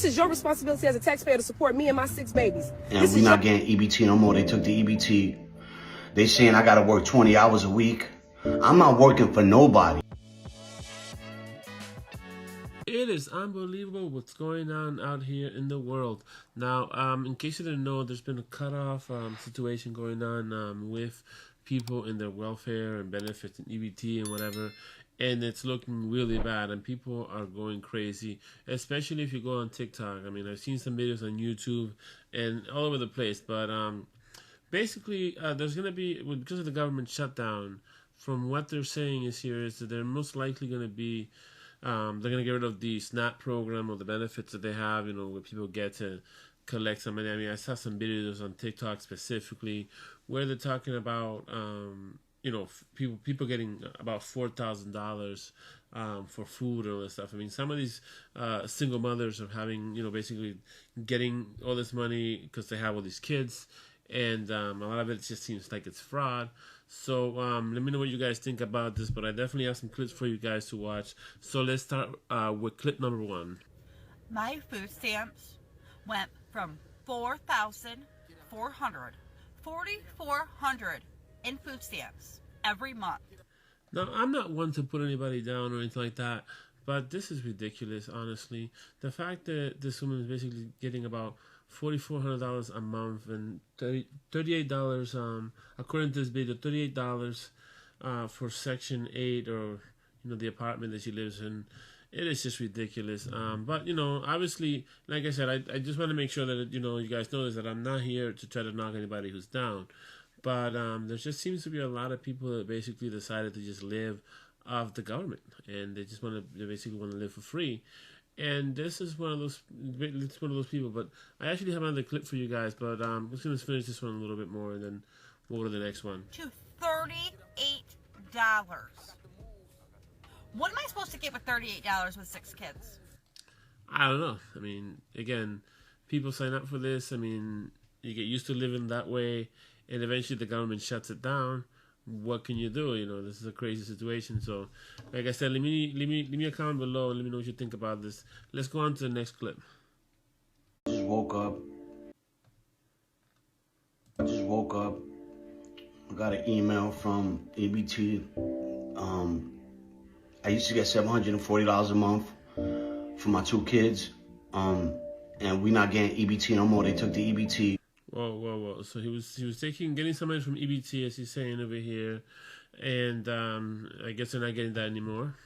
This is your responsibility as a taxpayer to support me and my 6 babies. And we not getting EBT no more. They took the EBT. They saying I gotta work 20 hours a week. I'm not working for nobody. It is unbelievable what's going on out here in the world. Now, in case you didn't know, there's been a cutoff situation going on with people in their welfare and benefits and EBT and whatever. And it's looking really bad, and people are going crazy, especially if you go on TikTok. I mean, I've seen some videos on YouTube and all over the place. But basically, there's going to be, because of the government shutdown, from what they're saying is that they're most likely going to be, they're going to get rid of the SNAP program or the benefits that they have, you know, where people get to collect some money. I mean, I saw some videos on TikTok specifically where they're talking about, you know, people getting about $4,000 for food and all this stuff. I mean, some of these single mothers are having, you know, basically getting all this money because they have all these kids, and a lot of it just seems like it's fraud. So let me know what you guys think about this, but I definitely have some clips for you guys to watch. So let's start with clip number 1. My food stamps went from $4,400 in food stamps every month. Now, I'm not one to put anybody down or anything like that, but this is ridiculous, honestly. The fact that this woman is basically getting about $4,400 a month and $38, according to this video, $38 for Section 8, or, you know, the apartment that she lives in. It is just ridiculous. But, you know, obviously, like I said, I just want to make sure that, you know, you guys know this, that I'm not here to try to knock anybody who's down. But there just seems to be a lot of people that basically decided to just live off the government, and they just basically want to live for free. And this is one of those people. But I actually have another clip for you guys, but I'm just going to finish this one a little bit more, and then we'll go to the next one. To $38. What am I supposed to get with $38 with 6 kids? I don't know. I mean, again, people sign up for this. I mean, you get used to living that way, and eventually the government shuts it down. What can you do? You know, this is a crazy situation. So, like I said, leave me a comment below and let me know what you think about this. Let's go on to the next clip. I just woke up. I got an email from EBT. I used to get $740 a month for my 2 kids. And we not getting EBT no more. They took the EBT. Whoa. So he was getting some money from EBT, as he's saying over here, and I guess they're not getting that anymore.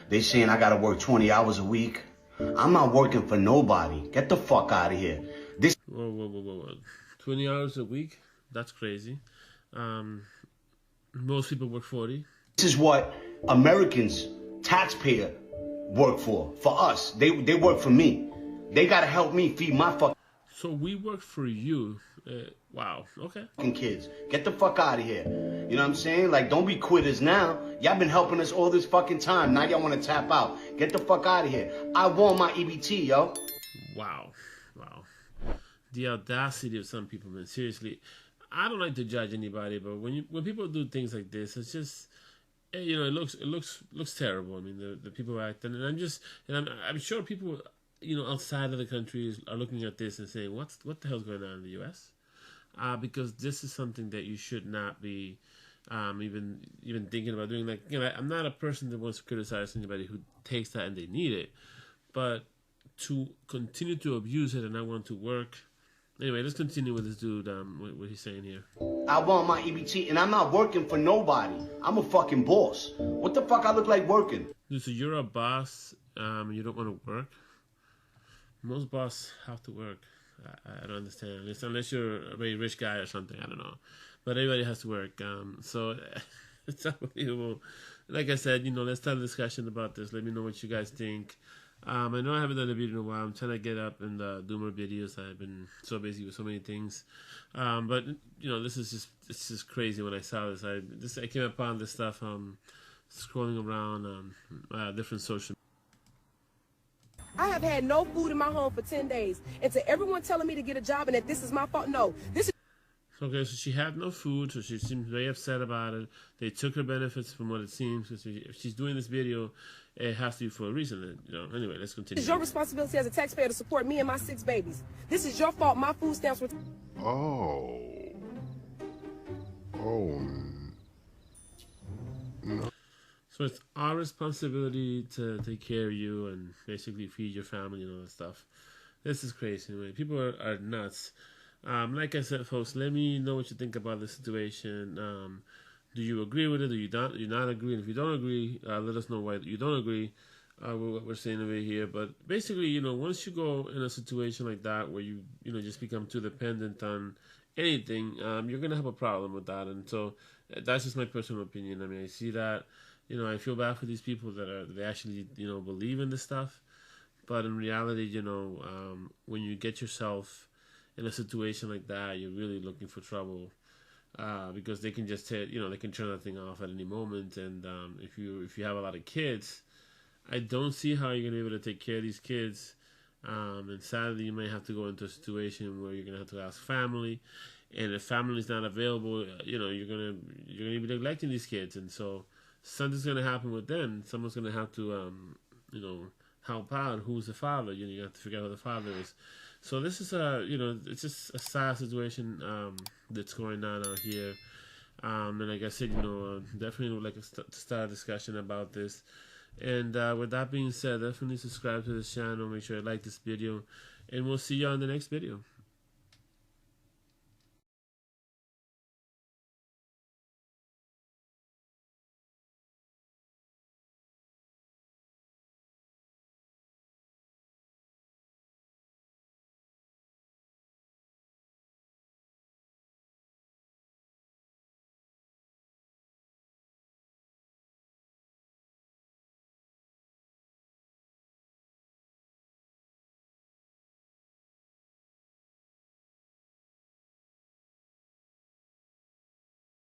They saying I gotta work 20 hours a week. I'm not working for nobody. Get the fuck out of here. This. Whoa. 20 hours a week? That's crazy. Most people work 40. This is what Americans, taxpayer, work for us. They work for me. They gotta help me feed my fucking. So we work for you. Wow. Okay. Kids, get the fuck out of here. You know what I'm saying? Like, don't be quitters now. Y'all been helping us all this fucking time. Now y'all want to tap out. Get the fuck out of here. I want my EBT, yo. Wow. The audacity of some people, man. Seriously, I don't like to judge anybody, but when people do things like this, it's just, you know, it looks terrible. I mean, the people act, and I'm sure people, you know, outside of the country are looking at this and saying, what the hell's going on in the U.S.? Because this is something that you should not be even thinking about doing. Like, you know, I'm not a person that wants to criticize anybody who takes that and they need it, but to continue to abuse it and not want to work. Anyway, let's continue with this dude, what he's saying here. I want my EBT, and I'm not working for nobody. I'm a fucking boss. What the fuck I look like working? Dude, so you're a boss, you don't want to work? Most bosses have to work. I don't understand. Unless you're a very rich guy or something, I don't know. But everybody has to work. So it's unbelievable. Like I said, you know, let's have a discussion about this. Let me know what you guys think. I know I haven't done a video in a while. I'm trying to get up and do more videos. I've been so busy with so many things. But you know, it's just crazy when I saw this. I came upon this stuff scrolling around different social. I have had no food in my home for 10 days. And to everyone telling me to get a job and that this is my fault, no. This is... Okay, so she had no food, so she seems very upset about it. They took her benefits from what it seems. Because if she's doing this video, it has to be for a reason. Anyway, let's continue. It's your responsibility as a taxpayer to support me and my 6 babies. This is your fault. My food stamps were... Oh. Oh. No. So it's our responsibility to take care of you and basically feed your family and all that stuff. This is crazy. Anyway, people are nuts. Like I said, folks, let me know what you think about the situation. Do you agree with it? Do you not agree? And if you don't agree, let us know why you don't agree with what we're saying over here. But basically, once you go in a situation like that where you just become too dependent on anything, you're gonna have a problem with that. And so that's just my personal opinion. I mean, I see that. I feel bad for these people they actually believe in this stuff, but in reality, when you get yourself in a situation like that, you're really looking for trouble, because they can just they can turn that thing off at any moment. And if you have a lot of kids, I don't see how you're gonna be able to take care of these kids. And sadly, you may have to go into a situation where you're gonna have to ask family, and if family's not available, you're gonna be neglecting these kids, and so something's gonna happen with them. Someone's gonna have to help out. Who's the father? You have to figure out who the father is. So this is it's just a sad situation that's going on out here. And like I said, definitely would like to start a discussion about this. And with that being said, definitely subscribe to this channel. Make sure you like this video, and we'll see you on the next video.